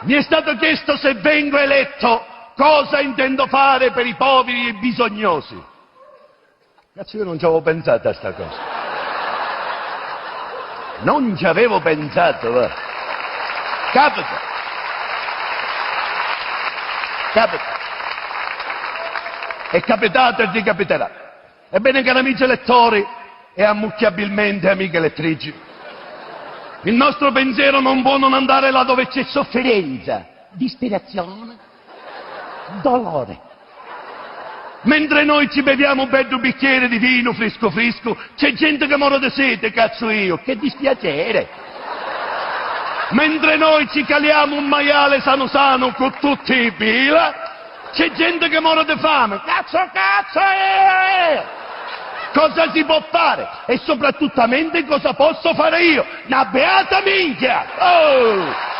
Mi è stato chiesto se vengo eletto cosa intendo fare per i poveri e i bisognosi. Cazzo, io non ci avevo pensato a sta cosa. Non ci avevo pensato, va. Capita. È capitato e ricapiterà. Ebbene, cari amici elettori e ammucchiabilmente amiche elettrici, il nostro pensiero non può non andare là dove c'è sofferenza, disperazione, dolore. Mentre noi ci beviamo un bel bicchiere di vino fresco fresco, c'è gente che muore di sete, cazzo io, che dispiacere. Mentre noi ci caliamo un maiale sano sano con tutti i pila, c'è gente che muore di fame, cazzo! Cosa si può fare? E soprattutto cosa posso fare io? Una beata minchia! Oh!